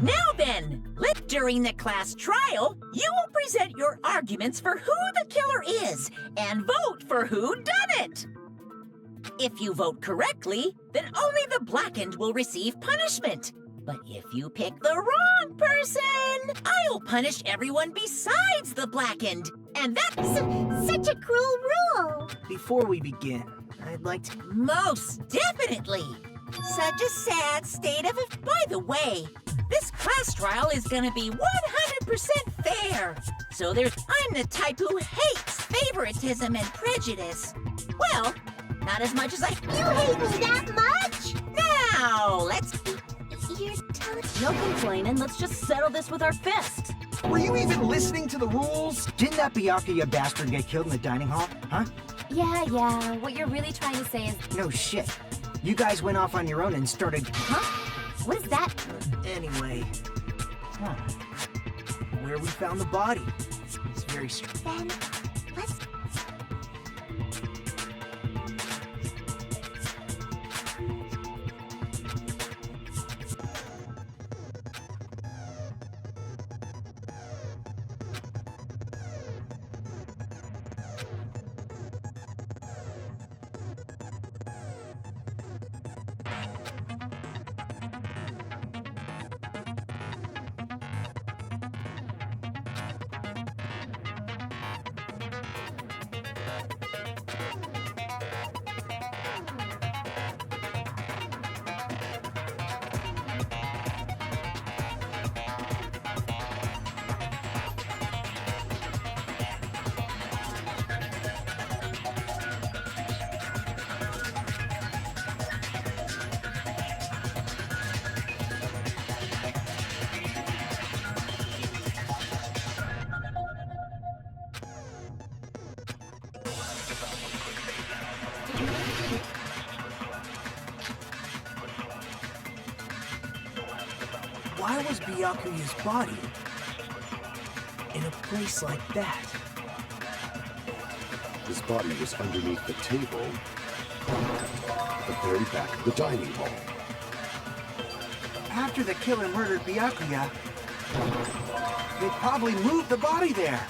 Now then, during the class trial, you will present your arguments for who the killer is and vote for who done it. If you vote correctly, then only the blackened will receive punishment. But if you pick the wrong person, I'll punish everyone besides the blackened. And that's Such a cruel rule. Before we begin, I'd like to... most definitely. Such a sad state of it. By the way, this class trial is gonna be 100% fair. I'm the type who hates favoritism and prejudice. Well, not as much as I... You hate me that much? Now, let's... You're telling... No complaining, let's just settle this with our fists. Were you even listening to the rules? Didn't that Byakuya bastard get killed in the dining hall, huh? Yeah, what you're really trying to say is... No shit. You guys went off on your own and started... Huh? What is that? Anyway... Huh. Where we found the body. It's very strange. Then, let's... Why was Byakuya's body in a place like that? His body was underneath the table at the very back of the dining hall. After the killer murdered Byakuya, they probably moved the body there.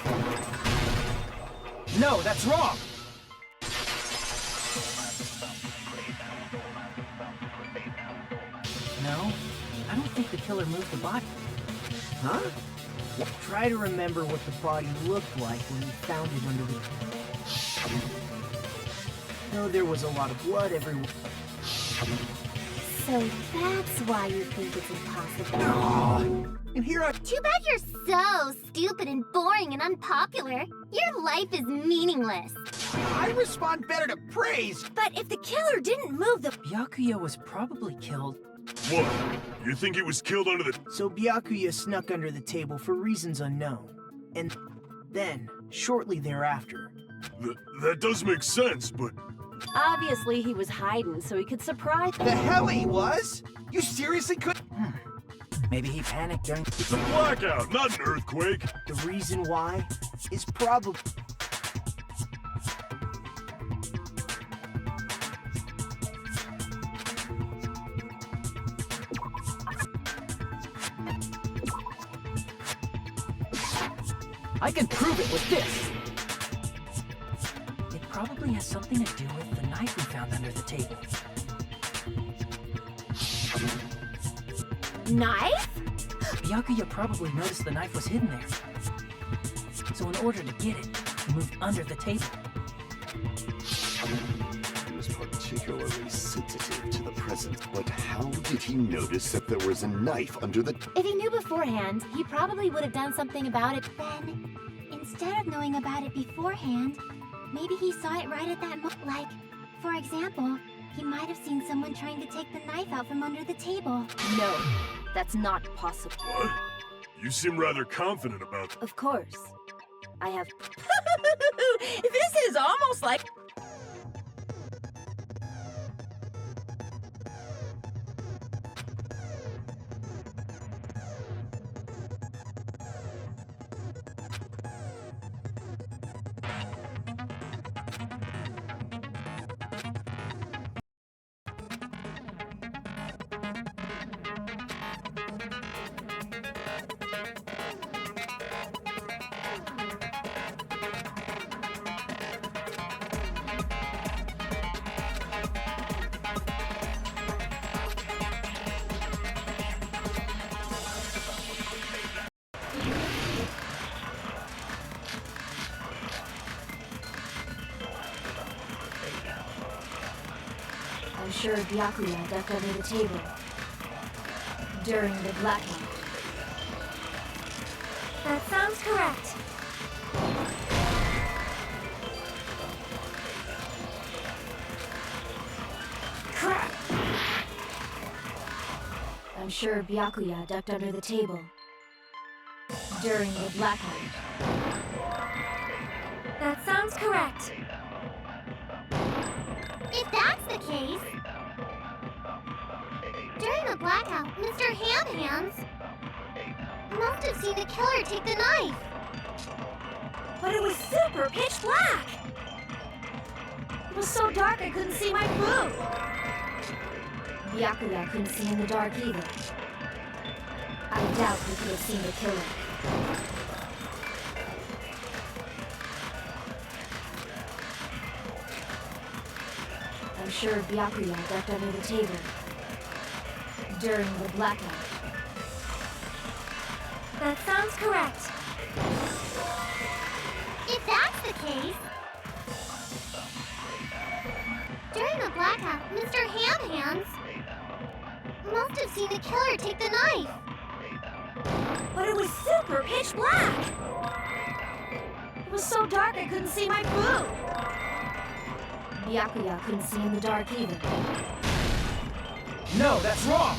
No, that's wrong. No, I don't think the killer moved the body. Huh? Try to remember what the body looked like when we found it under the... No, there was a lot of blood everywhere. So that's why you think it's impossible. Oh, and here I... Too bad you're so stupid and boring and unpopular. Your life is meaningless. I respond better to praise. But if the killer didn't move the... Byakuya was probably killed. What? You think he was killed under the... So Byakuya snuck under the table for reasons unknown. And then, shortly thereafter... That does make sense, but... Obviously, he was hiding so he could surprise... The hell he was? You seriously could... Maybe he panicked during... It's a blackout, not an earthquake. The reason why is probably... I can prove it with this! It probably has something to do with the knife we found under the table. Knife? Byakuya probably noticed the knife was hidden there. So in order to get it, he moved under the table. He was particularly sensitive to the presence, but how did he notice that there was a knife under the... If he knew beforehand, he probably would have done something about it. Then, instead of knowing about it beforehand, maybe he saw it right at that moment. Like, for example, he might have seen someone trying to take the knife out from under the table. No, that's not possible. What? You seem rather confident about... Of course. I have... This is almost like... sure Byakuya ducked under the table during the blackout. That sounds correct. Crap! I'm sure Byakuya ducked under the table during the blackout. That sounds correct. If that's the case, during the blackout, Mr. Ham-Hands must have seen the killer take the knife. But it was super pitch black! It was so dark I couldn't see my food. Byakuya couldn't see in the dark either. I doubt he could have seen the killer. I'm sure Byakuya ducked under the table during the blackout. That sounds correct. If that's the case, during the blackout, Mr. Ham-Hands must have seen the killer take the knife. But it was super pitch black! It was so dark I couldn't see my food. Byakuya couldn't see in the dark either. No, that's wrong!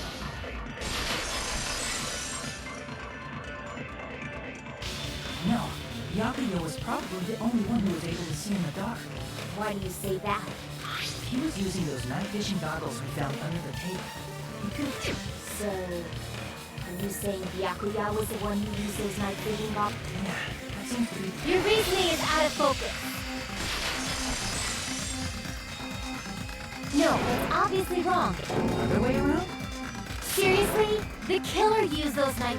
No, Byakuya was probably the only one who was able to see in the dark. Why do you say that? He was using those night vision goggles we found under the table. He could... So, are you saying Byakuya was the one who used those night vision goggles? Yeah, that seems to be... Your reasoning is out of focus. No, that's obviously wrong. Other way around? Seriously? The killer used those night...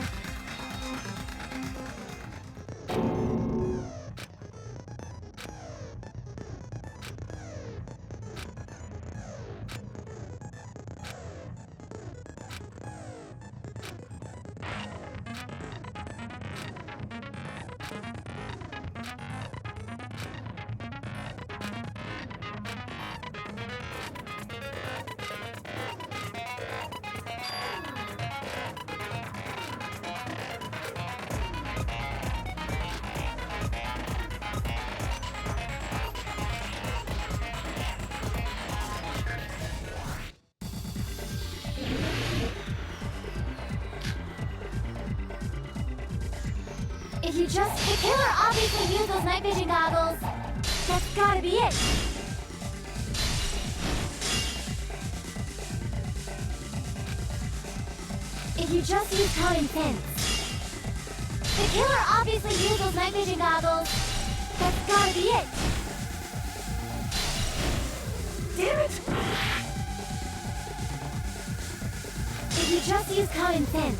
If you just... The killer obviously used those night vision goggles. That's gotta be it. If you just use common sense. The killer obviously used those night vision goggles. That's gotta be it. Damn it! If you just use common sense.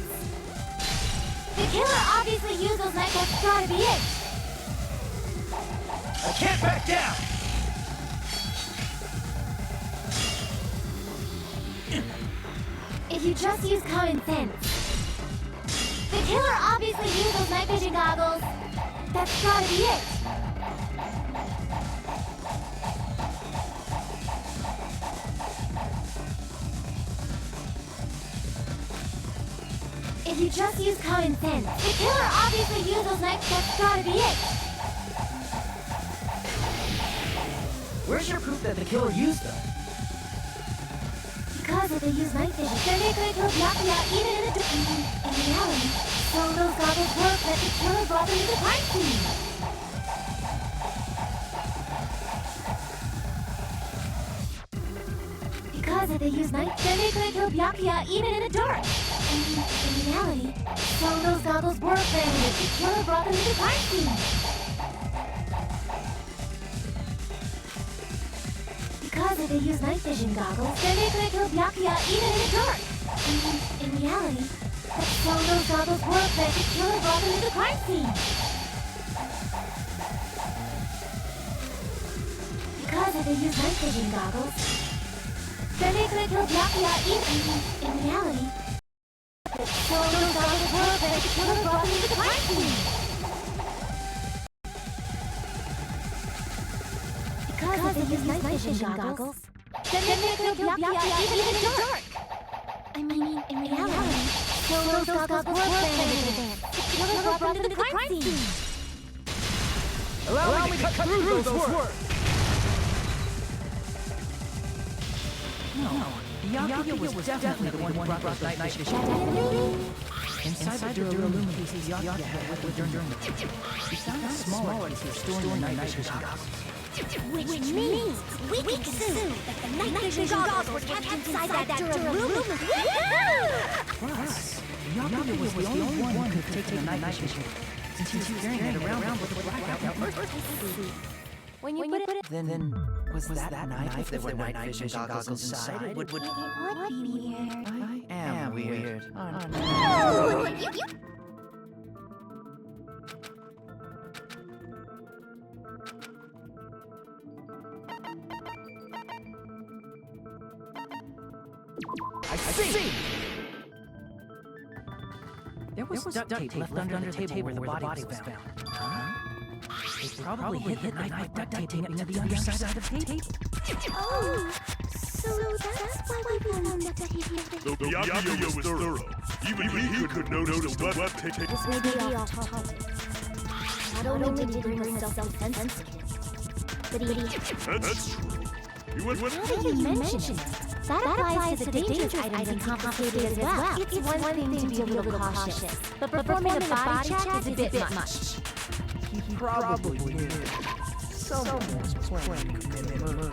The killer obviously used those night... That's gotta be it. I can't back down! If you just use common sense. The killer obviously used those night vision goggles. That's gotta be it. If you just use common sense. The killer obviously used those night... That's gotta be it. Where's your proof that the killer used them? Because if they use night vision, then they could kill Byakuya even in reality. So those goggles work that the killer brought them to the crime scene. Because if they use night, then they could kill Byakuya even in the dark. In reality, so those goggles work then that the killer brought them to the crime scene. Because if they use night vision goggles, then they could kill Byakuya even in the dark. In reality, so those goggles work that the killer brought them to the crime scene. Because if they use night vision goggles, then they could kill Byakuya even in reality. So those goggles work that the killer brought them to the crime scene. Because if they use night vision goggles, Then they killed Byakuya even in the dark. I mean, in reality, those goggles were planted there. The killer brought them to the crime scene. Allow me to cut through those words! No, Byakuya was definitely the one who brought those night vision. Inside the Duralumin pieces Byakuya had with her during the... He found a smaller piece for storing the night vision goggles. Which means we can assume that the night vision goggles were kept inside that Duralumin. Plus, Byakuya was the only one who could take the night vision, since he was carrying it around with the blackout first. When you put it... Then was that knife if there were night vision goggles inside? It would It would be weird. I am weird. Aren't I? Oh, I see! There was duct tape left under the table where the body was found. Huh? They probably hid the knife by duct taping it to the underside of the table. Oh, so that's why we found that he Though Byakuya was thorough, even he could notice the web tape. This may be off topic. Not only did he bring a self-defense kit, but he... That's true. You went Now that you mention it, that applies to the dangerous items and complicated as well. It's one thing to be a little cautious, but performing a body check is a bit much. He probably knew someone was planning to commit murder.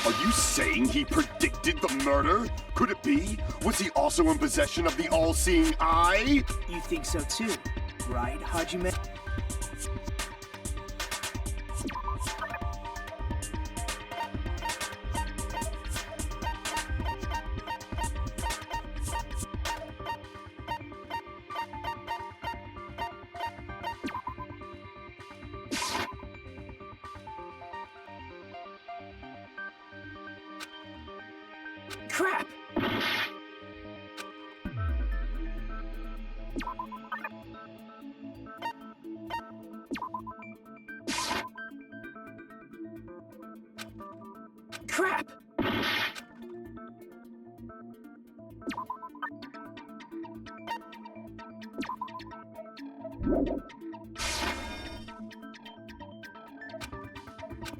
Are you saying he predicted the murder? Could it be? Was he also in possession of the all-seeing eye? You think so too, right, Hajime? Crap! Crap!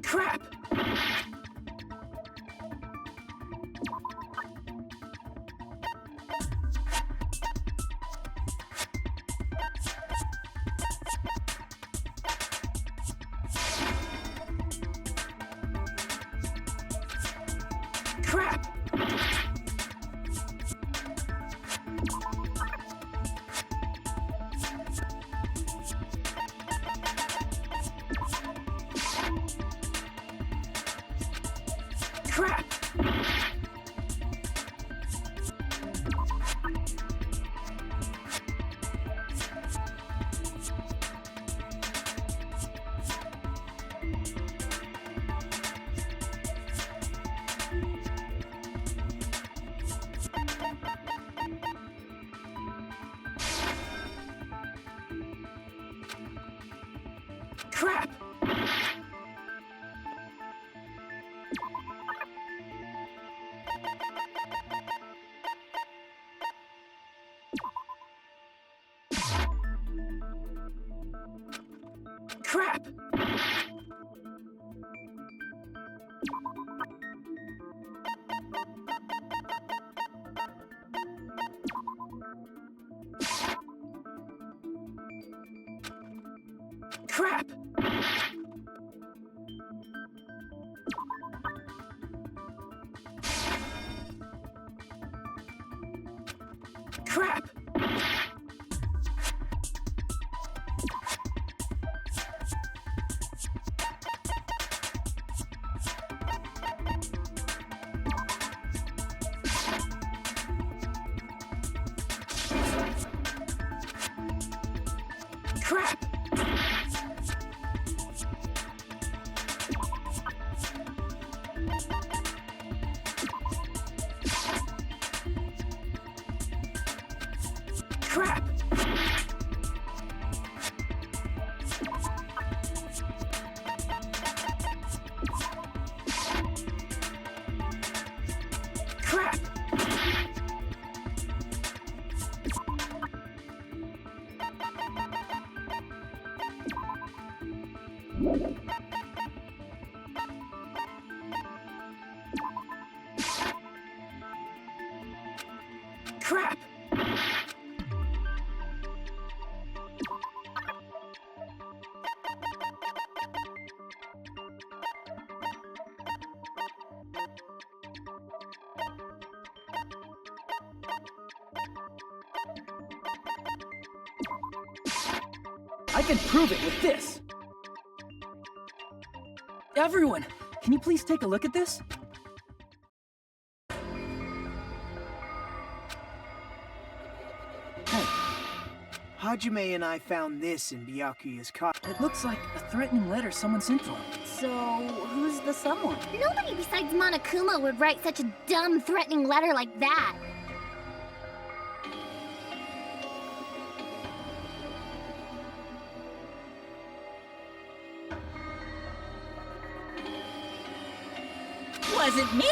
Crap! Crap! Crap! Crap! Crap! Crap! Crap! Crap! Crap! Crap! Crap! I can prove it with this! Everyone, can you please take a look at this? Hajime and I found this in Byakuya's car. It looks like a threatening letter someone sent to him. So, who's the someone? Nobody besides Monokuma would write such a dumb, threatening letter like that. Wasn't me!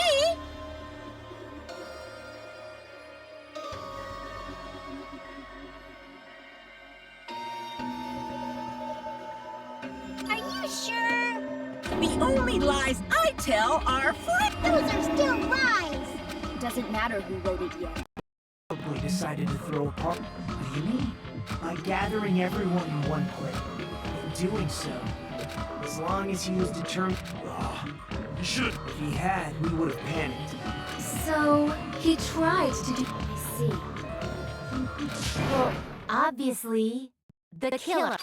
Are you sure? The only lies I tell are flat. Those are still lies! Doesn't matter who wrote it yet. Probably decided to throw a party. What do you mean? By gathering everyone in one place. In doing so, as long as he was determined... You should. If he had, we would have panicked. So, he tried to do... I see. Well, obviously, the killer.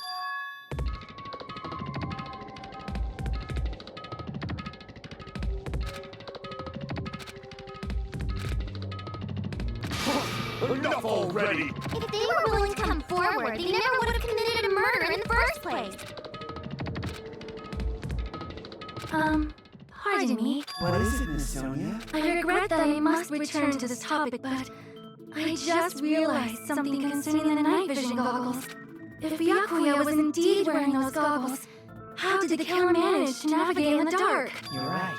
Enough already! If they were willing to come forward, they never would have committed a murder in the first place. Pardon me. What is it, Miss Sonia? I regret that I must return to this topic, but I just realized something concerning the night vision goggles. If Byakuya was indeed wearing those goggles, how did the killer manage to navigate in the dark? You're right.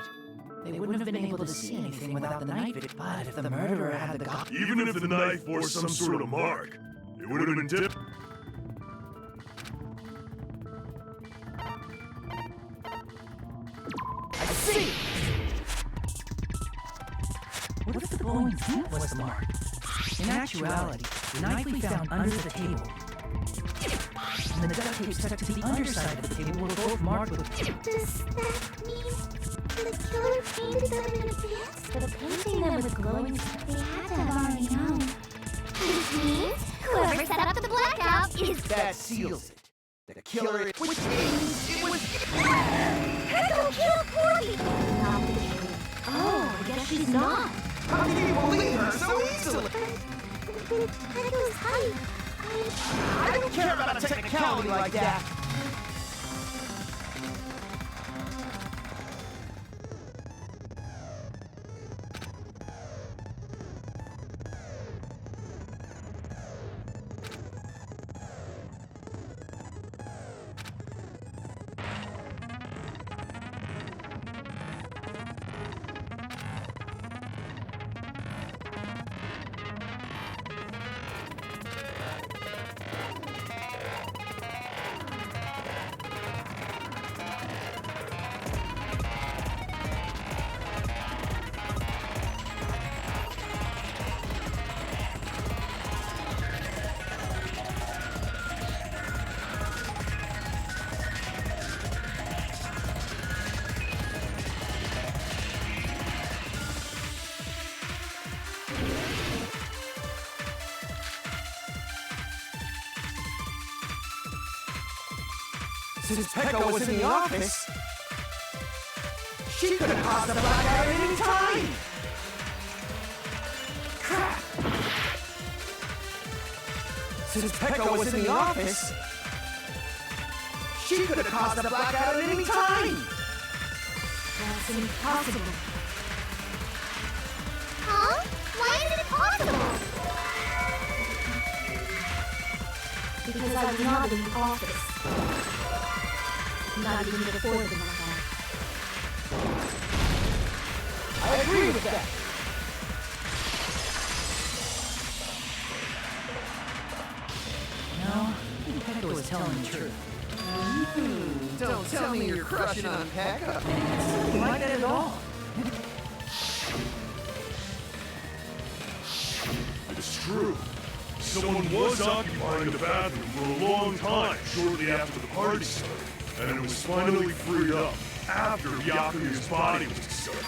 They wouldn't have been able to see anything without the night vision, but if the murderer had the goggles... Even if the knife bore some sort of mark, it would have been tipped. I see! What if the glowing tint was the mark? In actuality, the knife we found under the table and the duct tape stuck to the underside of the table were both marked with... Does that mean the killer painted them in advance? But painting them with glowing, they had to have already known. Which means whoever set up the blackout is... That seals it. The killer is... Which means it was... Hecko killed Porky! Not the killer. Oh, I guess she's not. How can you believe her so easily? With Hecko's height, I don't care about a technicality like that. Since Pekka was in the office, she could have caused a blackout at any time! Crap! Since Pekka was in the office, she could have caused a blackout at any time! That's impossible. Huh? Why is it impossible? Because I was not in the office. Not even before the blackout. I agree with that! No, I think Pekka was telling the truth. Don't tell me you're crushing on Pekka. Something like that at all. It's true. Someone was occupying the bathroom for a long time shortly after the party started, and it was finally freed up after Byakuya's body was discovered.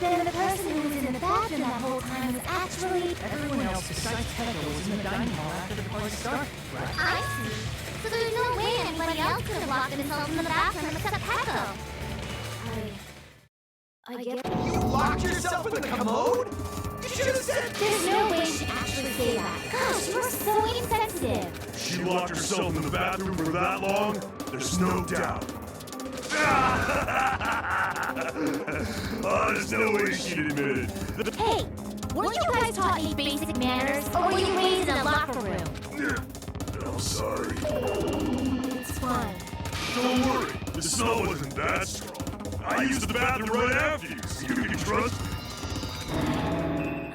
Then the person who was in the bathroom that whole time was actually... Everyone else besides Pekka was in the dining hall after the party started, right? I see. So there's no way anybody else could have locked themselves in the bathroom except Pekka. I get... You locked yourself in the commode? You should have said... There's no way she'd actually say that. Gosh, you're so insensitive. She locked herself in the bathroom for that long? There's no doubt. There's no way she'd admit it. Hey, weren't you guys taught any basic manners? Or were you raised in a locker room? I'm sorry. It's fine. Don't worry, the smell wasn't that strong. I used the bathroom right after you, so you can trust me.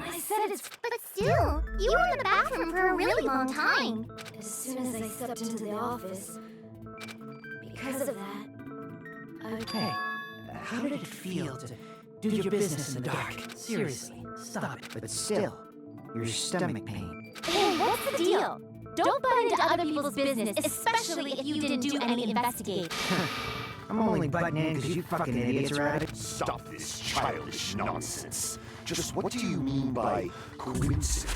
I said it's... But still, you were in the bathroom for a really long time. As soon as I stepped into the office, because of that, Hey, how did it feel to do your business in the dark? Seriously, stop it. But still, your stomach pain. Hey, what's the deal? Don't butt into other people's business, especially if you didn't do any investigating. I'm only butting in because you fucking idiots are at it. Stop this childish nonsense. Just what do you mean by coincidence?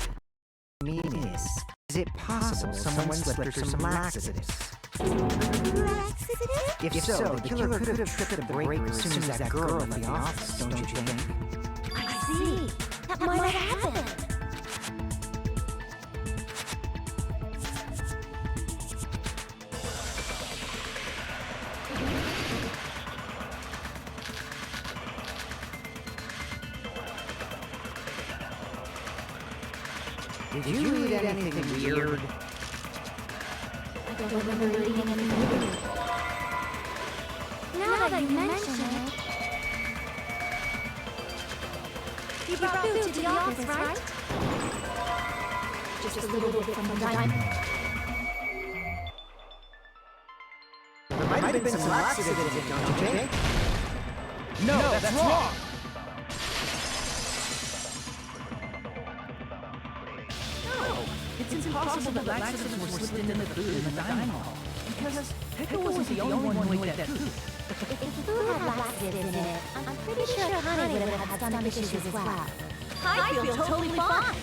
Is it possible someone slipped her some laxatives? If so, the killer could have tripped the breaker as soon as that girl left the office, don't you think? I see. That might have happened. Did you read anything weird? I don't remember reading anything weird. Now that you mention it... You brought food to the office, right? Just a little bit from the diner. There might have been some laxatives in it, don't you think? No, that's wrong! It's impossible that laxatives were slipped into the food in the dining hall. Because Pekka wasn't the only one who ate that food. If the food had laxatives in it, I'm pretty sure Connie would have had some issues as well. I feel totally fine. I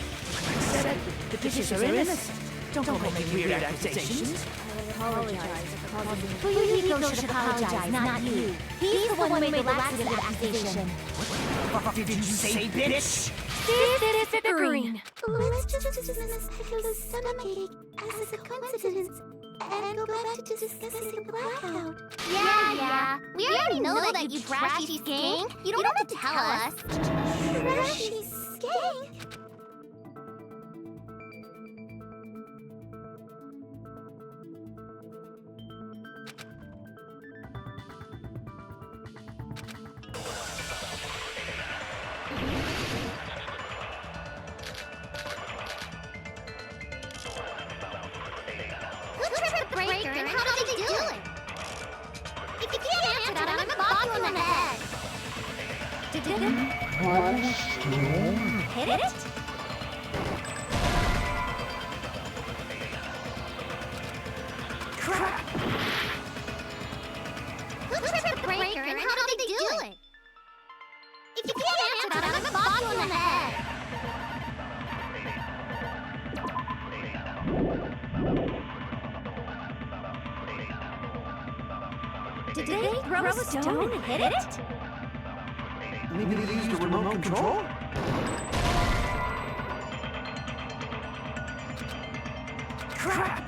said the dishes are innocent. Don't make weird accusations. I apologize for causing... Fuyuhiko should apologize, not you. He's the one who made the laxative accusation. What the fuck did you say, bitch? This is bickering. Let's just dismiss Pekka's stomachache as a coincidence and go back to discussing the blackout. Yeah. We already know that you trashy skank. You don't have to tell us. Trashy skank? Breaker, and how did they do it? If you can't answer that, I'm gonna bop you in the head. Did hit it? Crap! Who tripped the breaker, and how did they do it? If you can't answer that, I'm gonna bop you in the head. Did they throw a stone and hit it? Maybe they used a remote control? Crap!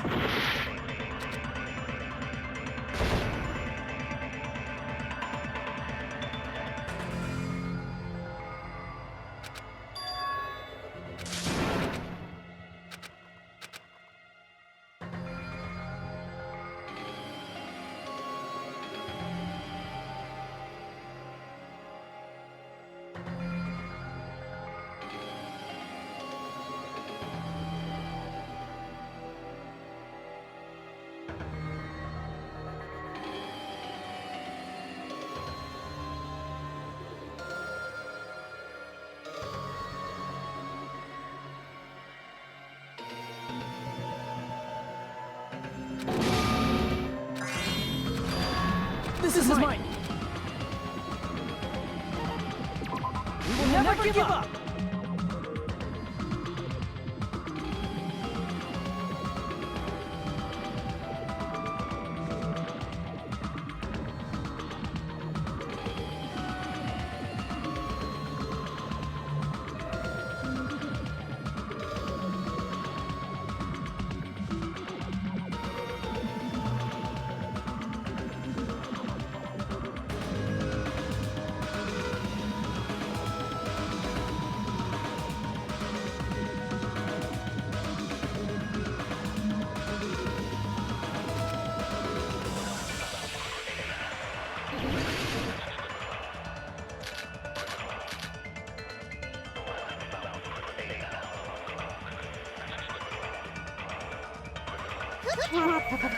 This is mine! We will never give up!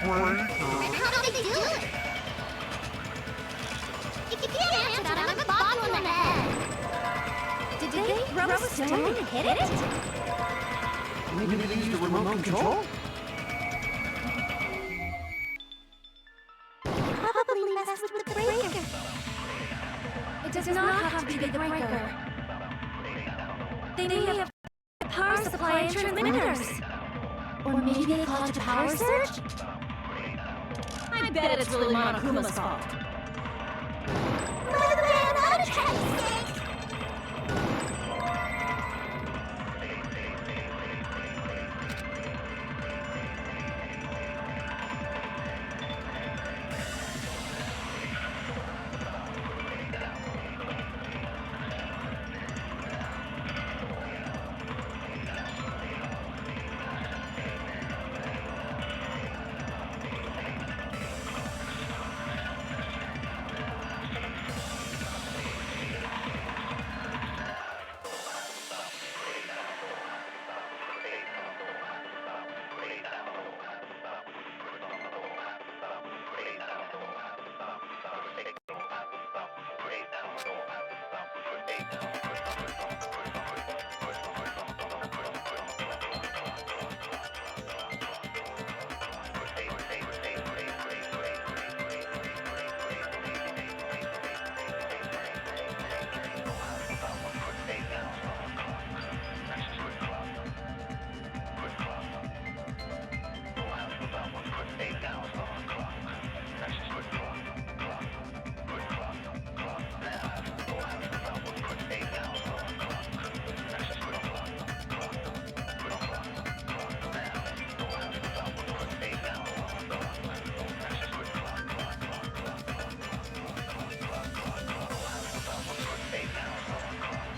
And how did they do it? If you can't answer that, I'm gonna bop you in the head. Did they throw a stone and hit it? Maybe they used a remote control? Probably messed with the be the breaker. They may have power supply and transmitters. Or maybe they caused a power surge? I bet it's really Monokuma's fault. Motherman, I'm trying to stay.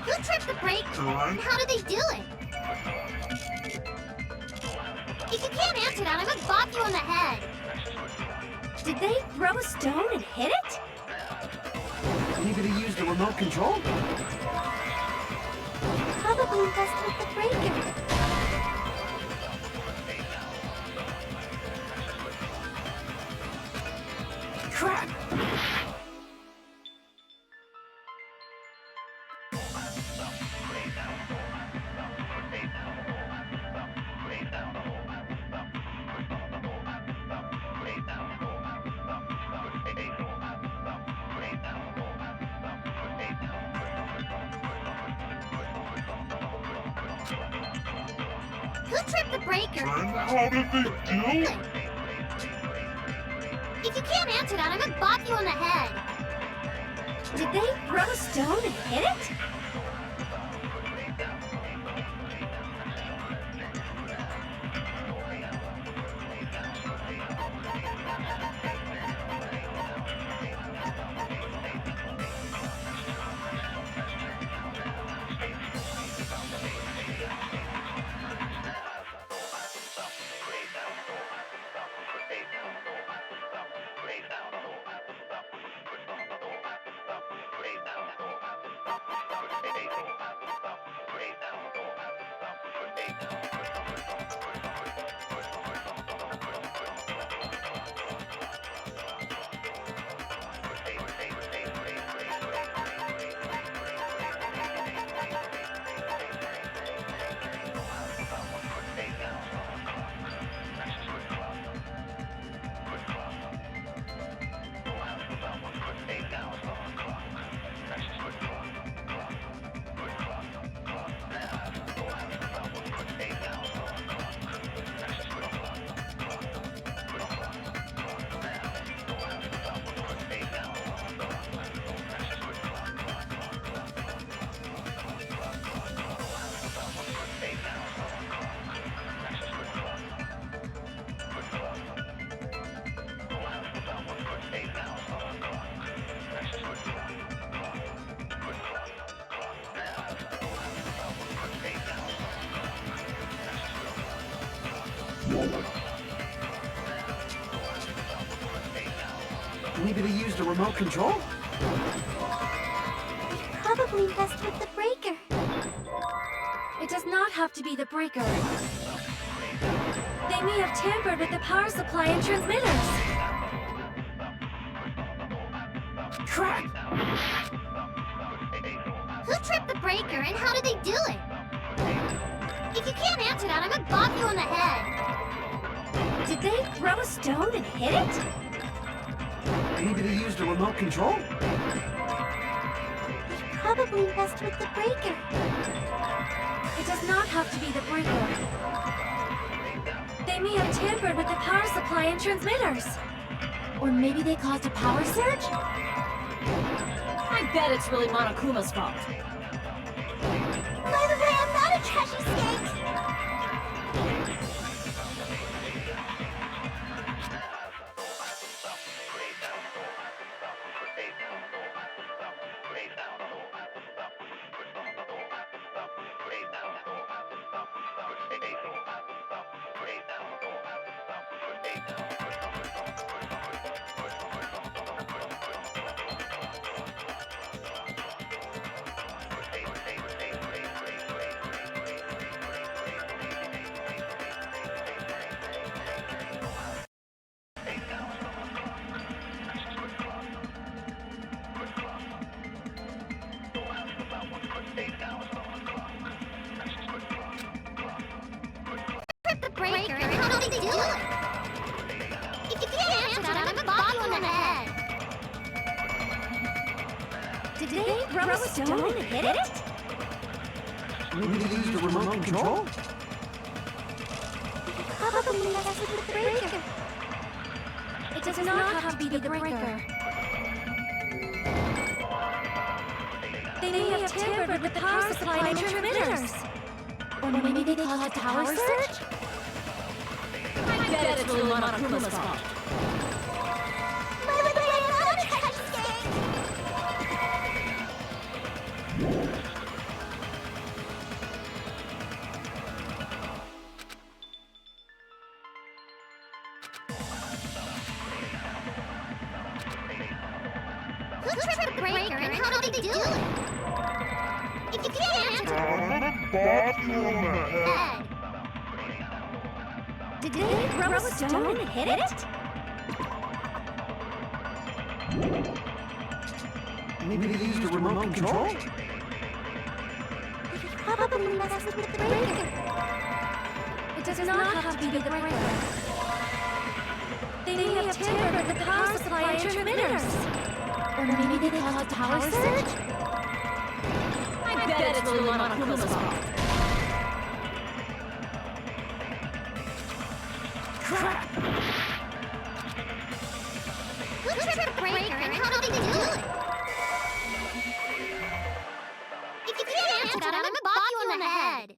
Who tripped the breaker? And how did they do it? If you can't answer that, I'm gonna bop you on the head. Did they throw a stone and hit it? Maybe they used the remote control? Probably messed with the breaker. Crap! Who tripped the breaker? And how did they do it? If you can't answer that, I'm gonna bop you on the head. Did they throw a stone and hit it? Maybe they used a remote control? Probably messed with the breaker. It does not have to be the breaker. They may have tampered with the power supply and transmitters. Crap! Who tripped the breaker and how did they do it? If you can't answer that, I'm gonna bop you on the head. Did they throw a stone and hit it? Maybe they used a remote control? probably messed with the breaker. It does not have to be the breaker. They may have tampered with the power supply and transmitters. Or maybe they caused a power surge? I bet it's really Monokuma's fault. By the way, I'm not a trashy snake. The breaker, and how did they do it? If you can't answer that, I'm gonna bop you in the head. Did they throw a stone and hit it? Maybe they used the remote control? Probably messed with the breaker. It does not have to be the breaker. They may have tampered with the power supply and transmitters. Or maybe they caused a power surge? I bet it's really Monokuma's fault. By the way, I'm not a trashy snake. Who tripped the breaker, and how did they do it? If you can't answer that, I'm gonna bop you in the head. Did they throw a stone and hit it? Maybe they used the remote control? Probably messed with the breaker. It does not have to be the breaker. They may have tampered with the power supply and transmitters. Or maybe they caused a power surge? I bet it's really Monokuma's fault. Crap! Who tripped the breaker, and how did they do it? If you can't answer that, I'm gonna bop you in the head.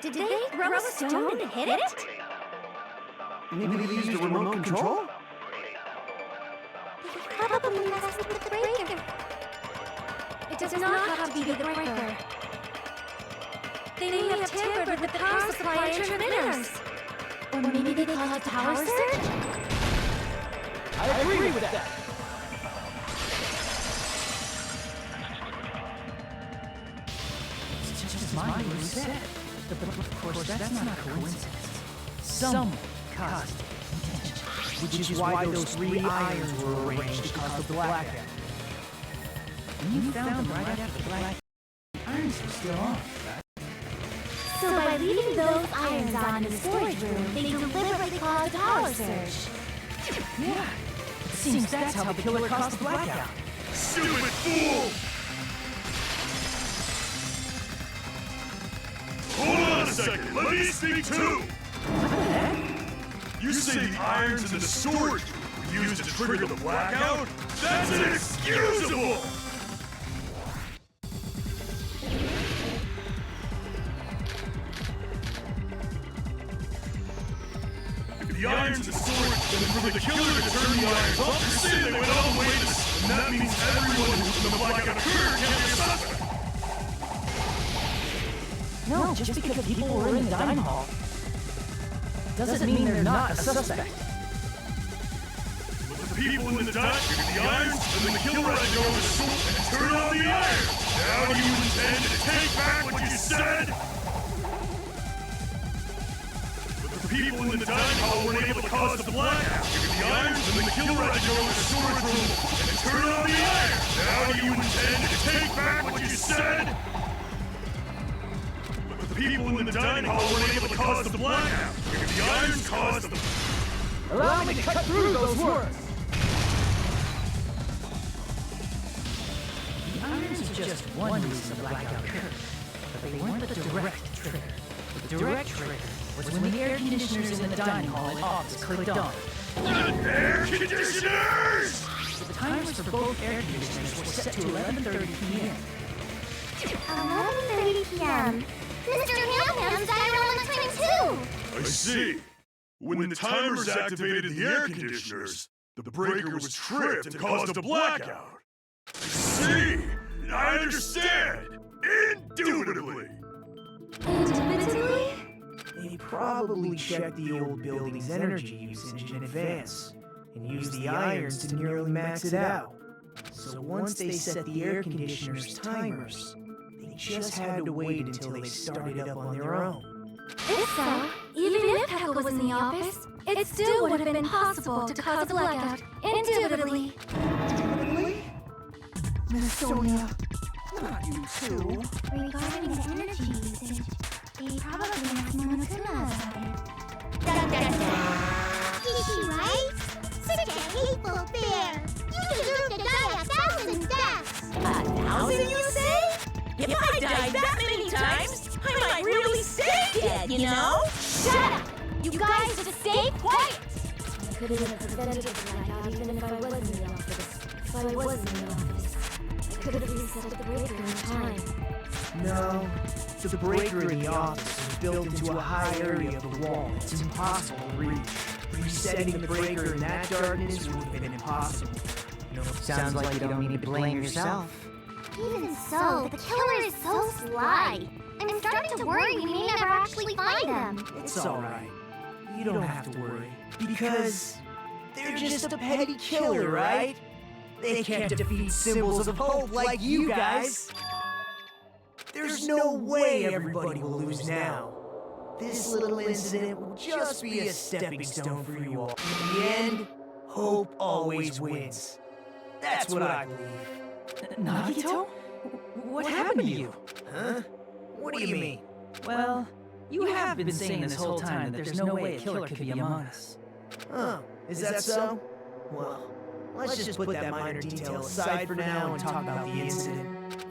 Did they throw a stone and hit it? Maybe they used a remote control? They probably messed with the breaker. It does not have to be the breaker. They may have tampered with the power supply and transmitters. Or maybe they caused a power surge? I agree with that. It's just as mine was said. But of course, that's not a coincidence. Someone caused it intentionally. Which is why those 3 irons were arranged to cause the blackout. When you found them right after the blackout, the irons were still on, right? So by leaving those irons on in the storage room, they deliberately caused a power surge. Yeah. It seems that's how the killer caused the blackout. Stupid fool! Hold on a second, let me speak too! What the heck? You say the irons in the storage room were used to trigger the blackout? That's inexcusable! If the irons in the storage then for the killer to turn the irons off, you're saying they went all the way to this, and that means everyone who's in the blackout occurred can't be a suspect! No, just because people were in the dining hall doesn't mean they're not a suspect. But the people in the dining triggered the irons, and then the killer had to go to the store and turn on the irons! Now do you intend to take back what you said? But the people in the dining hall weren't able to cause the blackout. Triggered the irons, and then the killer had to go to the storage room and turn on the irons! Now do you intend to take back what you said? The people in the dining hall weren't able to cause the blackout. If the irons caused the... Allow me to cut through those words! The irons are just one reason the blackout occurred, but they weren't the direct trigger. The direct trigger was when the air conditioners in the dining hall and office clicked on. Air conditioners! The timers for both air conditioners were set to 11:30 p.m. 11:30 p.m. Mr. Hamham's died around that time too! I see. When the timers activated the air conditioners, the breaker was tripped and caused a blackout. I see. I understand. Indubitably. Indubitably? They probably checked the old building's energy usage in advance and used the irons to nearly max it out. So once they set the air conditioner's timers, they just had to wait until they started up on their own. If so, even if Heckle was in the office, it still would have been possible to cause a blackout, indubitably. Indubitably? Miss Sonia, not you too. Regarding the energy usage, they probably asked Monokuma about it. Is she right? Such a hateful bear! You deserve to die 1,000 deaths! 1,000, you say? If I died that many times, I might really stay dead, you know? Shut up! You guys just stay quiet! I could have prevented the blackout even if I was in the office. If I was in the office, I could have reset the breaker in time. No, the breaker in the office was built into a high area of the wall that's impossible to reach. Resetting the breaker in that darkness would have been impossible. Sounds like you don't need to blame yourself. Even so, the killer is so sly. I'm starting to worry we may never actually find them. It's alright. You don't have to worry. Because they're just a petty killer, right? They can't defeat symbols of hope like you guys. There's no way everybody will lose now. This little incident will just be a stepping stone for you all. In the end, hope always wins. That's what I believe. Nagito? What happened to you? Huh? What do you mean? Well, you have been saying this whole time that there's no way a killer could be among us. Oh, is that so? Well, let's just put that minor detail aside for now and talk about the incident.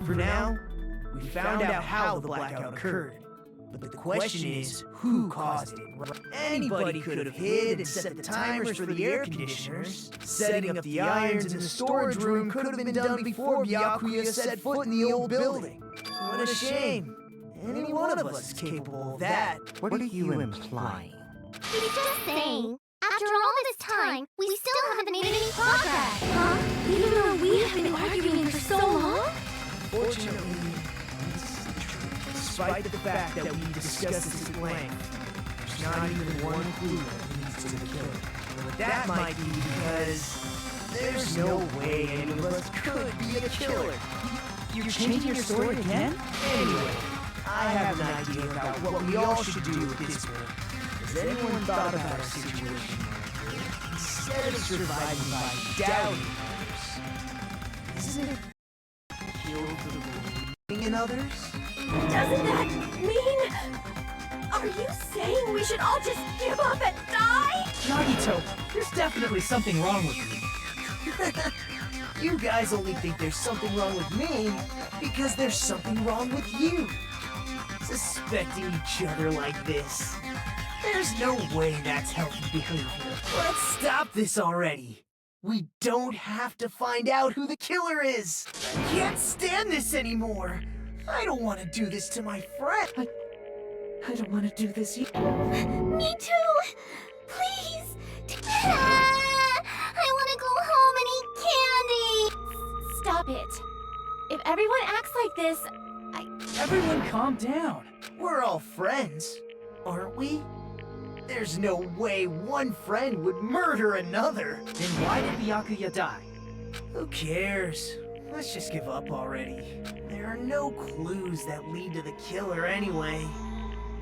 For now, we found out how the blackout occurred. But the question is, who caused it? Anybody could have hid and set the timers for the air conditioners. Setting up the irons in the storage room could have been done before Byakuya set foot in the old building. What a shame. Any one of us is capable of that. What are you implying? He's just saying, after all this time, we still haven't made any progress. Huh? Even though we have been arguing for so long? Fortunately, this is the truth. Despite the fact that we discussed this at length, there's not even one clue that leads to the killer. But that might be because there's no way any of us could be a killer. You're changing your story again? Anyway, I have an idea about what we all should do at this point. Has anyone thought about our situation more? Instead of surviving by doubting others, isn't it kill for the believing in others? Doesn't that mean... Are you saying we should all just give up and die? Nagito, there's definitely something wrong with you. You guys only think there's something wrong with me because there's something wrong with you. Suspecting each other like this. There's no way that's healthy behavior. Let's stop this already. We don't have to find out who the killer is. I can't stand this anymore. I don't want to do this to my friend. I don't want to do this either. Me too! Please! I want to go home and eat candy! Stop it. If everyone acts like this, Everyone calm down. We're all friends, aren't we? There's no way one friend would murder another. Then why did Byakuya die? Who cares? Let's just give up already. There are no clues that lead to the killer anyway.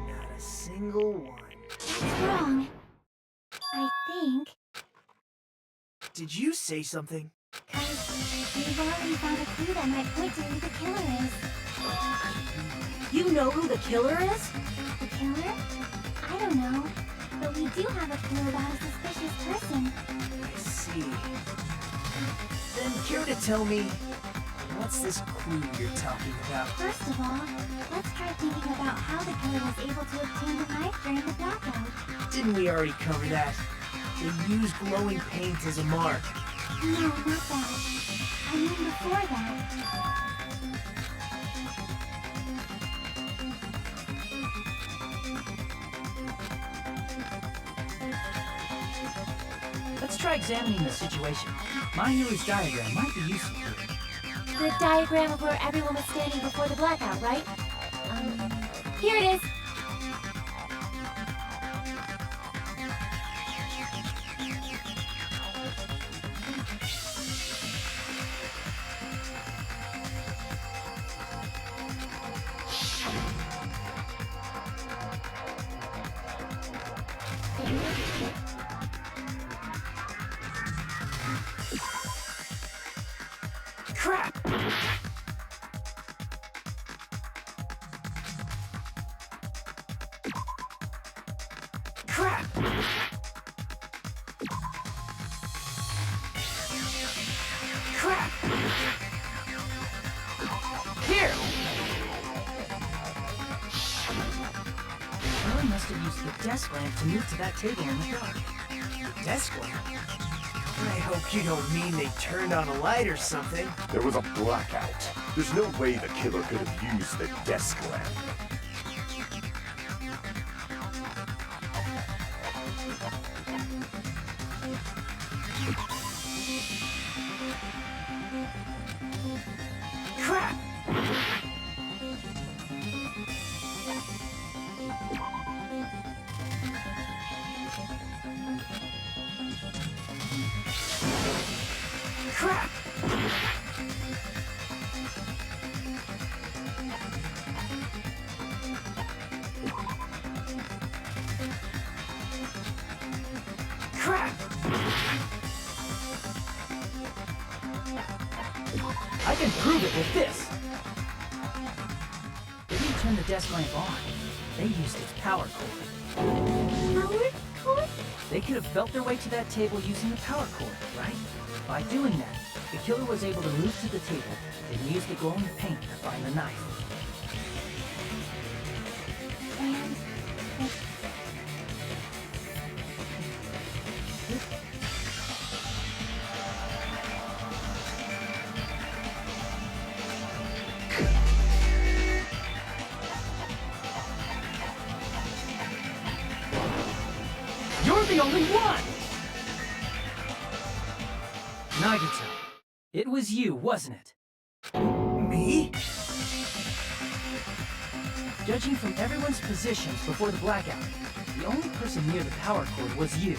Not a single one. That's wrong. I think, Did you say something? 'cause we've already found a clue that might point to who the killer is. You know who the killer is? The killer? I don't know. But we do have a clue about a suspicious person. I see. Then care to tell me, what's this clue you're talking about? First of all, let's try thinking about how the killer was able to obtain the knife during the blackout. Didn't we already cover that? They used glowing paint as a mark. No, not that. I mean before that. Let's try examining the situation. My hero's diagram might be useful here. the diagram of where everyone was standing before the blackout, right? Here it is. Crap! Crap! Crap! Here! Charlie must have used the desk lamp to move to that table in the dark. Desk lamp? I hope you don't mean they turned on a light or something. There was a blackout. There's no way the killer could have used the desk lamp. Crap! Crap! Crap! I can prove it with this! They didn't turn the desk lamp on. They used its power cord. Power cord? They could have felt their way to that table using the power cord, right? By doing that, the killer was able to move to the table and use the glowing paint to find the knife. You're the only one! Nagito, it was you, wasn't it? Me? Judging from everyone's positions before the blackout, the only person near the power cord was you.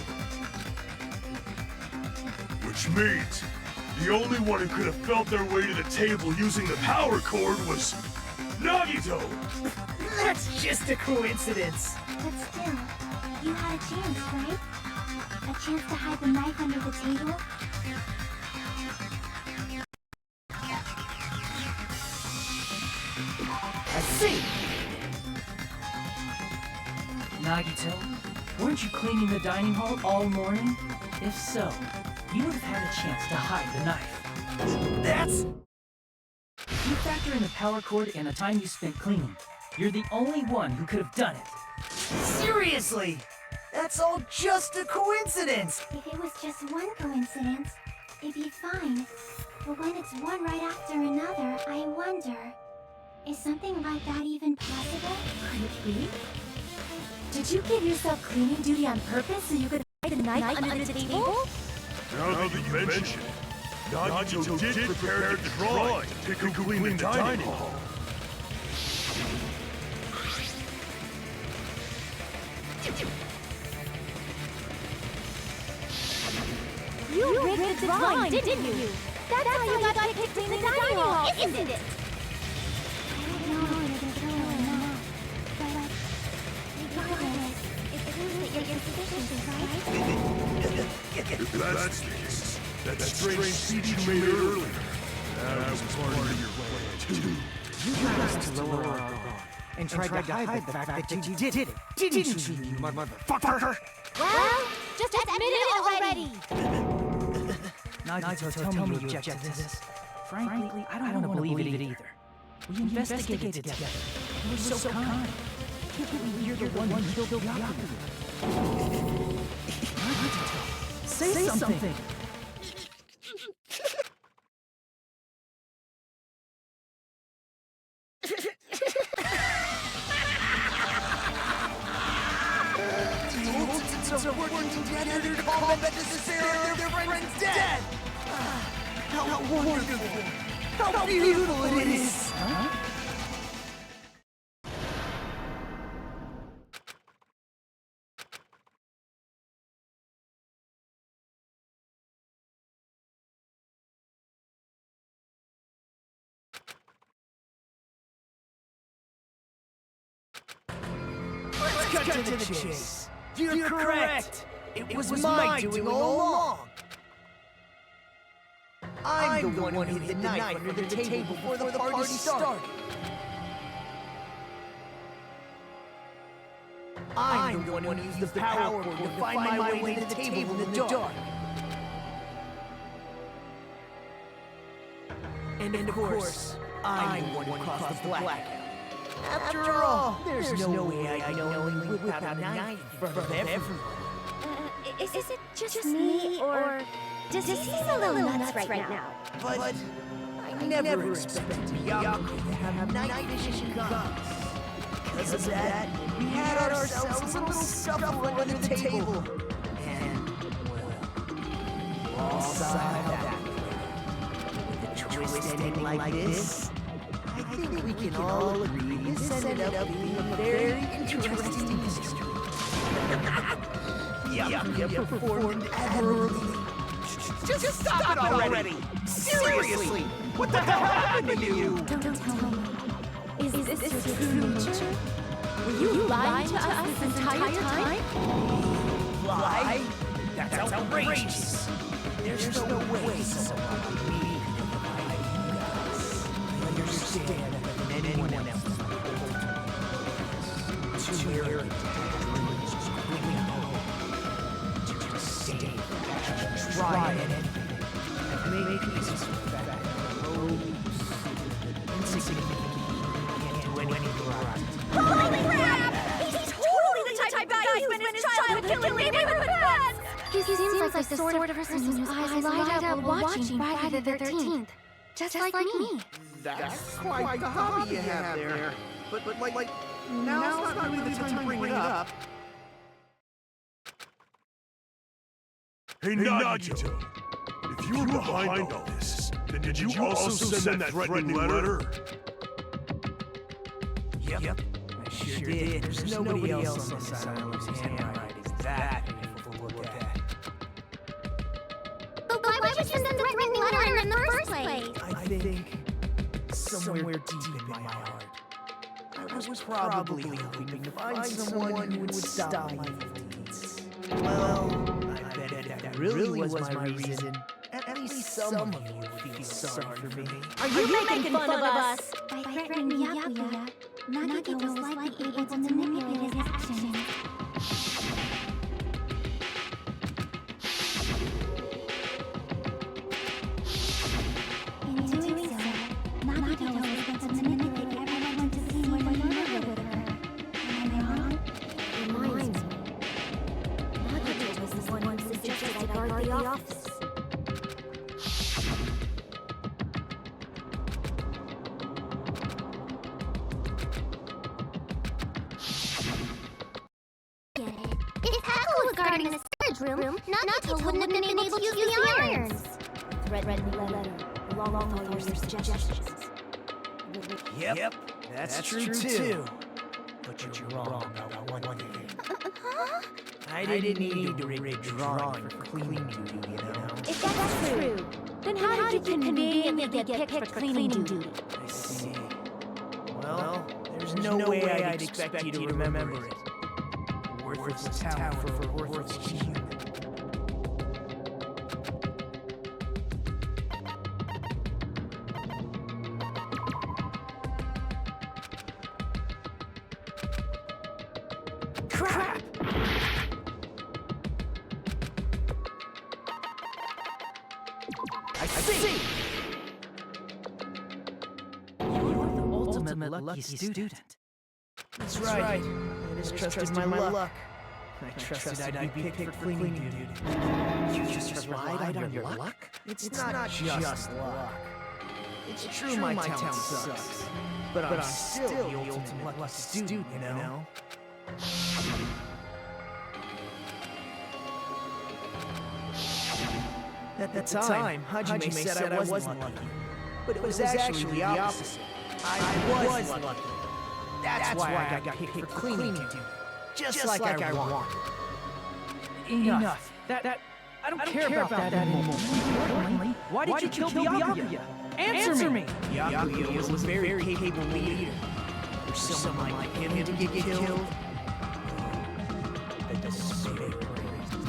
Which means the only one who could have felt their way to the table using the power cord was Nagito! That's just a coincidence. But still, you had a chance, right? A chance to hide the knife under the table? I see! Nagito, weren't you cleaning the dining hall all morning? If so, you would have had a chance to hide the knife. That's... If you factor in the power cord and the time you spent cleaning, you're the only one who could have done it. Seriously! That's all just a coincidence! If it was just one coincidence, it'd be fine. But when it's one right after another, I wonder, is something like that even possible? Could it be? Did you give yourself cleaning duty on purpose so you could hide the knife under the table? Now that you mention it, Nagito did prepare the drawing to clean the dining hall. You rigged the drawing, didn't you? That's how you got picked to clean the dining hall, isn't it? I don't know if it's true or not, but regardless, it proves that you're suspicious, right? If that's the case, that strange speech you made earlier, that was part of your plan, too. You got us to lower our guard and tried to hide the fact that you did it. Didn't you, you motherfucker? Well, just admit it already! Nagito, tell me you object to this. Frankly, I don't want to believe it either. We investigated together. You were so kind. Can't believe you're the one who killed Yakuza. Nagito, say something! It's a working together to combat their friend's death! How wonderful! How beautiful it is! Huh? Let's cut to the chase! You're correct! It was my doing all along! I'm the one who hid the knife under the table before the party started. I'm the one who used the power cord to find my way to the table in the dark. And of course, I'm the one who caused the blackout. After all, there's no way I knowingly whip out a knife in front of everyone. Is it just me, or does he seem a little nuts right now? But I never expected Yakuza to have night vision guns. Because of that, we had ourselves a little scuffle under the table. And, well, all saw that. With a twist ending like this, I think we can all agree this ended up being a very interesting mystery. Yakuza performed admirably. Just stop it already! Seriously! What the hell happened to you? Don't tell me. Is this your true nature? Were you lying to us this entire time? Lie? That's outrageous! There's no way someone like me could lie to you guys. I understand that anyone else is too arrogant to bring it home. To stay, try anything, and make peace with that insignificant can't do anything right. Holy crap! He's totally the type of guy who spent his childhood killing neighborhood pets! He seems like the sort of person whose eyes light up while watching Friday the 13th. Just like me. That's quite the hobby you have there. But now's not really the time to bring it up. Hey, Nagito. If you were behind all this, then did you also send that threatening letter? Yep. I sure did. There's nobody else on this island whose handwriting is that painful to look at. But why would you send the threatening letter in the first place? I think somewhere deep in my heart, I was probably hoping to find someone who would stop my deeds. Well, I bet if that really was my reason, at least some of you would feel sorry for me. Are you making fun of us? By threatening Byakuya, Nagito was likely able to manipulate his actions. In doing so, Nagito was able to manipulate everyone to see what the murder with her. Am I wrong? Reminds me. Nagito was the one who suggested I guard the office. If Hako was guarding the storage room, Nagito wouldn't have been able to use the irons. Threatening letter, along with all your suggestions. Yep, that's true too. But you're wrong about one thing. I didn't need to rig a drawing for cleaning duty, you know? If that's true, then how did you conveniently get picked for cleaning duty? I see. Well, there's no way I'd expect you to remember it. Worthless talent for a worthless human. Crap! I see! You're the ultimate lucky student. That's right. I just trusted my luck. I trusted I'd be picked for cleaning duty. You just relied on your luck? It's not just luck. It's true my talent sucks. But I'm still the ultimate lucky student, you know? At the time, Hajime said I wasn't lucky. But it was actually the opposite. I was lucky. That's why I got picked for cleaning duty. Just like I wanted. Enough. That I don't care about that anymore. Why did you kill Byakuya? Answer me! Byakuya was a very capable leader. For someone like him to get killed, that doesn't make it.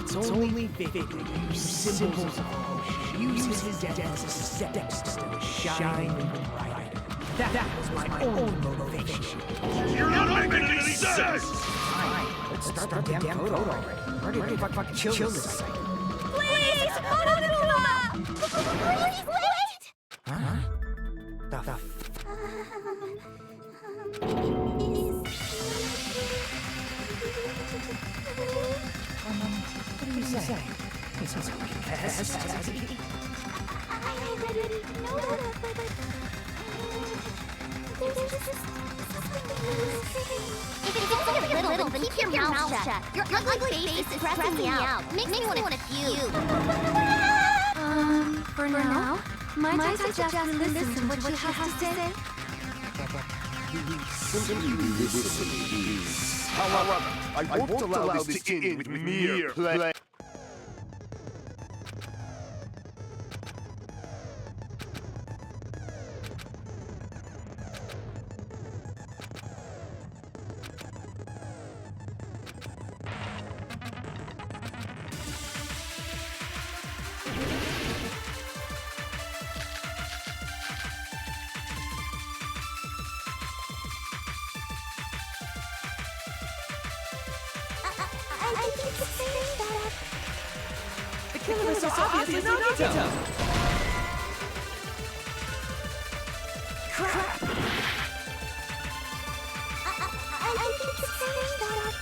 It's only fitting to use symbols of emotion. Use his death as a stepstone to shine even brighter. That was my own motivation. You're not making any sense! Let's start the damn photo already. Ready to fucking kill this thing. Please, Monokuma! Please wait! Huh? The f... What do you say? This was fast. I already know that, but there's just something really strange. If it's only a little, then keep your mouth shut. Your ugly face is stressing me out. Makes me want to fume. For now, might I suggest you listen to what she has to say? Simply listen, please. However, I won't allow this to end with mere play. I think it's saying that The killer is obviously Nagito! crap! I think it's saying that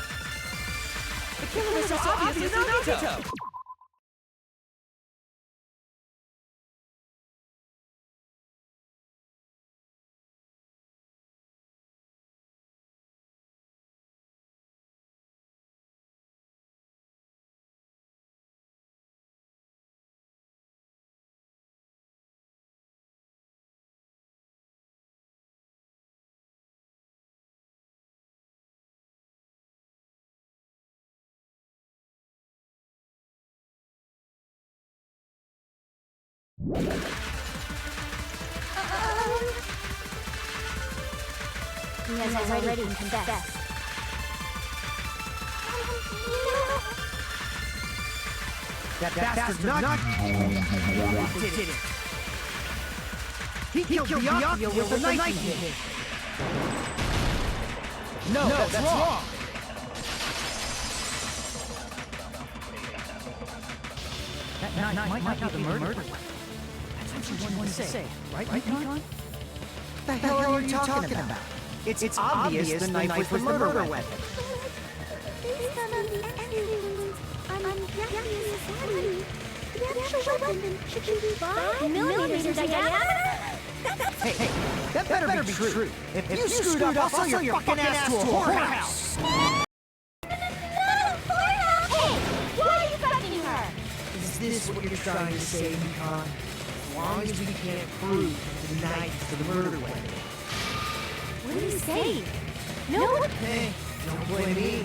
The killer is obviously Nagito! He has already confessed. That bastard's not... did it. He killed Byakuya with the knife he hit. No, that's wrong. That knife might be the murder weapon. That's what you wanted to say, right, Nikon? The hell are you talking about? It's obvious the knife was the murder weapon. Based on the evidence on Byakuya's body, the actual weapon should be 5 millimeters in diameter. Hey, that better be true. If you screwed up, I'll sell your fucking ass to a whorehouse. Hey, why are you fucking her? Is this what you're trying to say, Nikon? As long as we can't prove the knife is the murder weapon. What are you saying? No. Hey, don't blame me.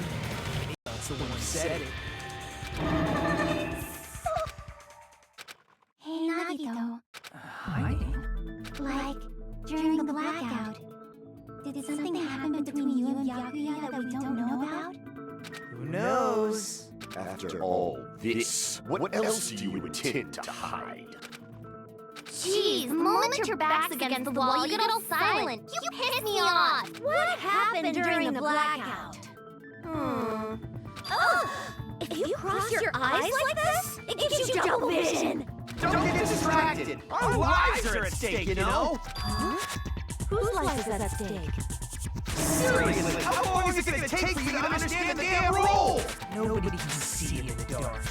That's the one who said it. Hey, Nagito. Hiding? Like, during the blackout, did something happen between you and Byakuya that we don't know about? Who knows? After all this, what else do you intend to hide? Jeez, the moment your back's against the wall, you get all silent. You piss me off. What happened during the blackout? If you cross your eyes like this, it gives you double vision. Don't get distracted! Our lives are at stake, you know? Whose life is at stake? Seriously, how long is it gonna take for you to understand the damn rule? Nobody can see in the dark.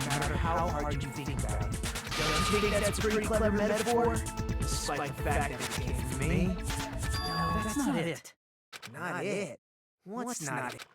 No matter how hard you think about it. Don't you think that's a pretty clever metaphor? Despite the fact that it came from me? No, that's not it. Not it? What's not it?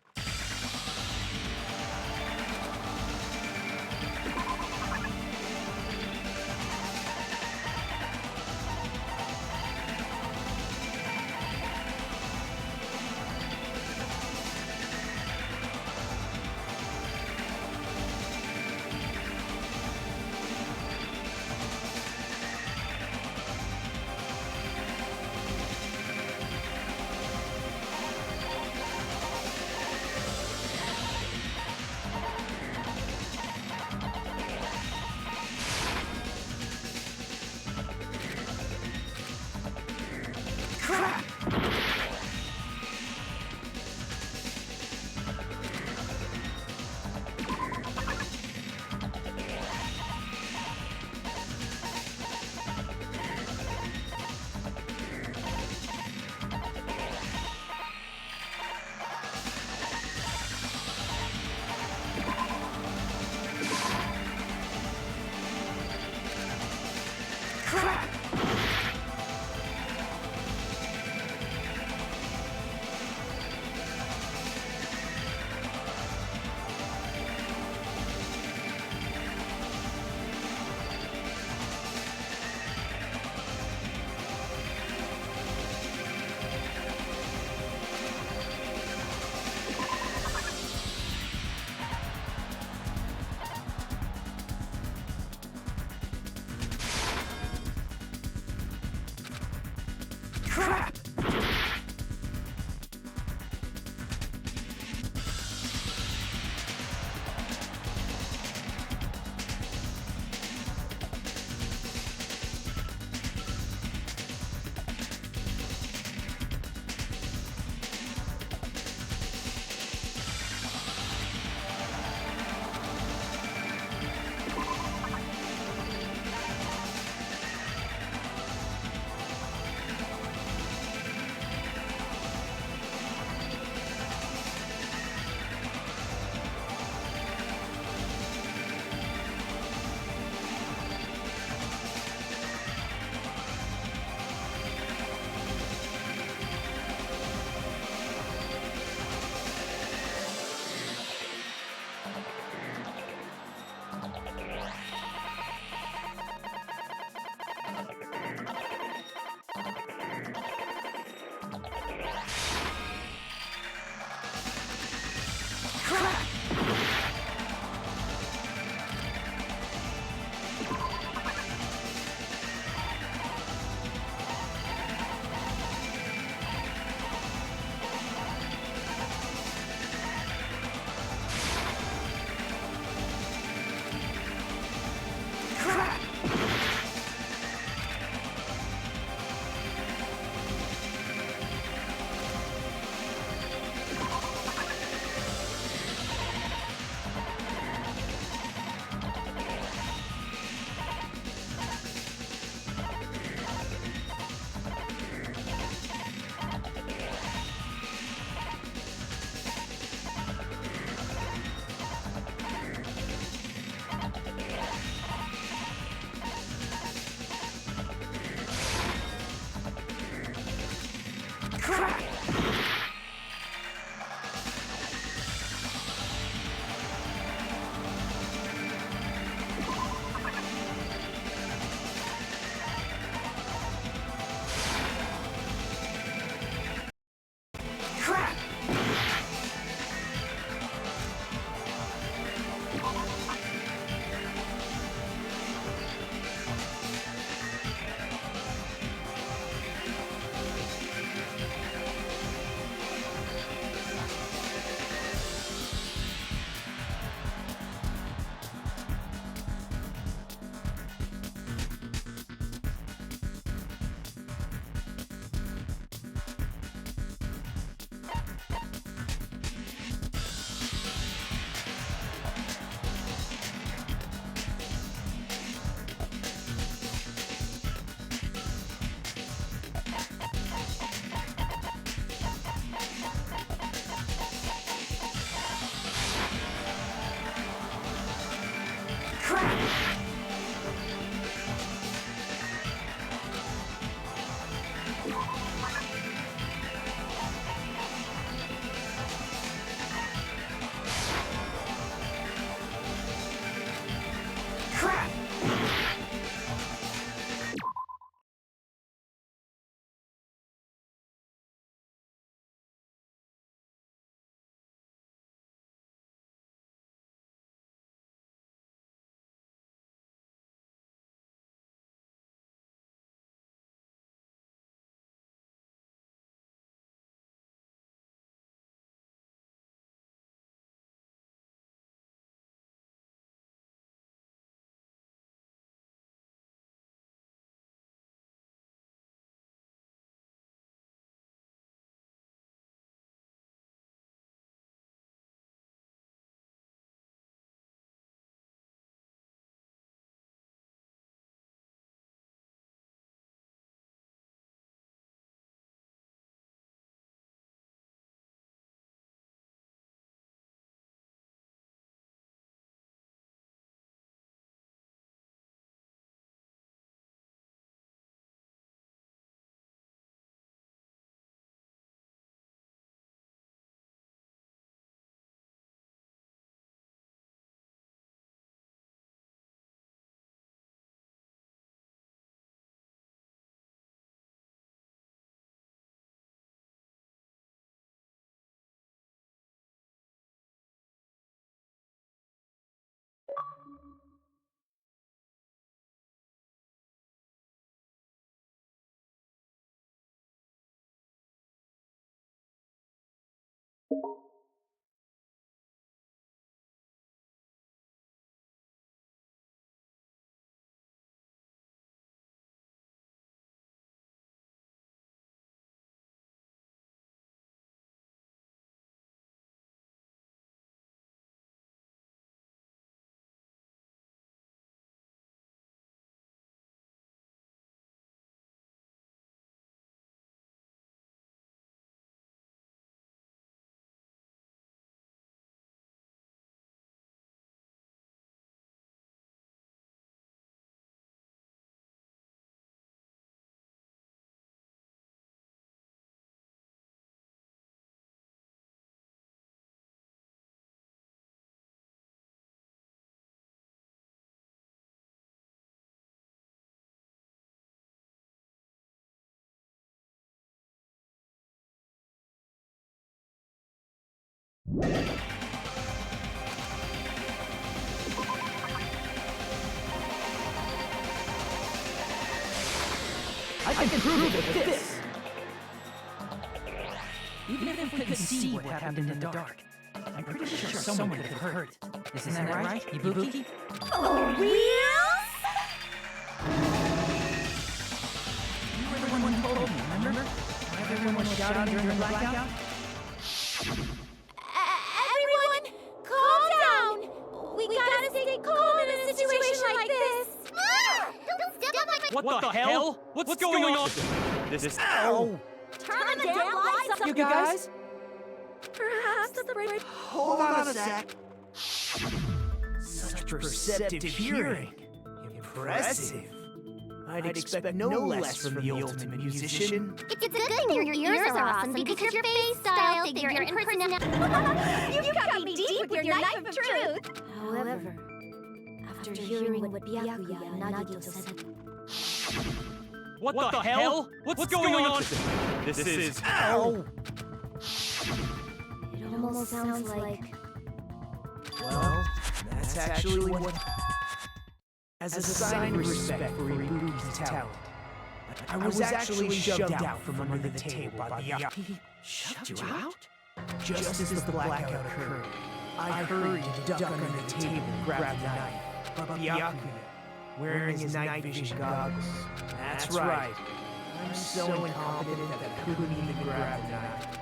I can prove it with this! Even if we couldn't see what happened in the dark, I'm pretty sure someone could have heard it. Isn't that right, Ibuki? For real? You were the one who told me, remember? Why everyone was shouting during the blackout? Everyone, calm down! We gotta stay calm in a situation like this! Don't step on my... What the hell? What's going on? This... Ow! Turn the damn lights up, You guys? Perhaps the break. Hold on a sec. Such perceptive hearing. Impressive. I'd expect no less from the ultimate musician. It's a good thing your ears are awesome because your face, style, figure, and personality... You cut me deep with your knife of truth! However, after hearing what Byakuya and Nagito said, What the hell? What's going on? This is... Ow! it almost sounds like Well, that's actually what... As a sign of respect for Ibuki's talent, I was actually shoved out from under the table by Byakuya. He shoved you out? Just as the blackout occurred, I hurried to duck under the table and grab the knife. But Byakuya, wearing his night vision goggles, that's right. I'm so incompetent that I couldn't even grab the knife.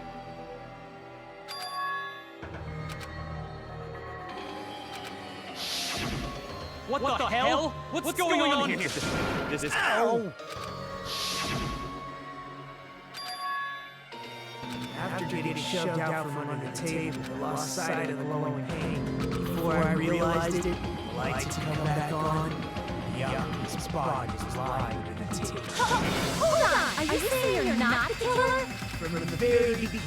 What the hell? What's going on here? This is... Ow! After getting shoved out from under the table, I lost sight of the glowing pain. Before I realized it, the lights had come back on. Byakuya's body was lying under the table. Hold on! Are you saying you're not the killer? From the very beginning,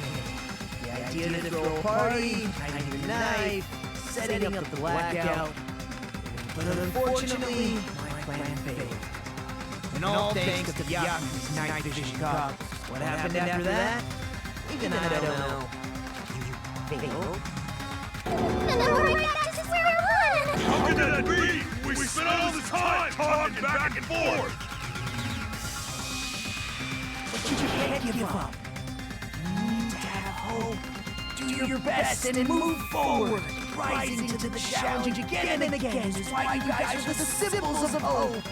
the idea to throw a party, hiding the knife, setting up the blackout. But unfortunately, my plan failed. And all thanks to Byakuya's night vision goggles. What happened after that? Even I don't know. You failed? And then we're right back to square one! How can that be? We spent all this time talking back and forth! But you can't give up. You need to have hope. Do your best and move forward. Rising to the challenge again and again is why you guys are the symbols of hope.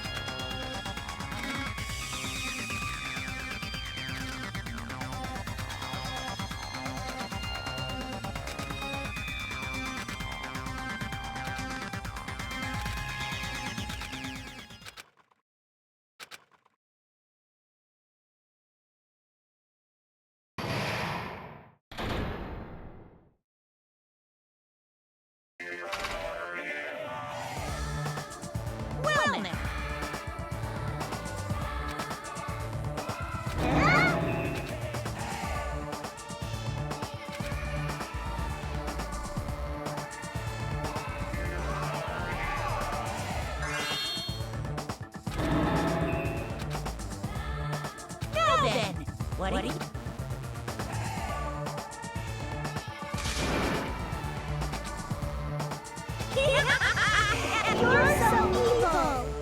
Well now. Now then, what do you... You're so evil!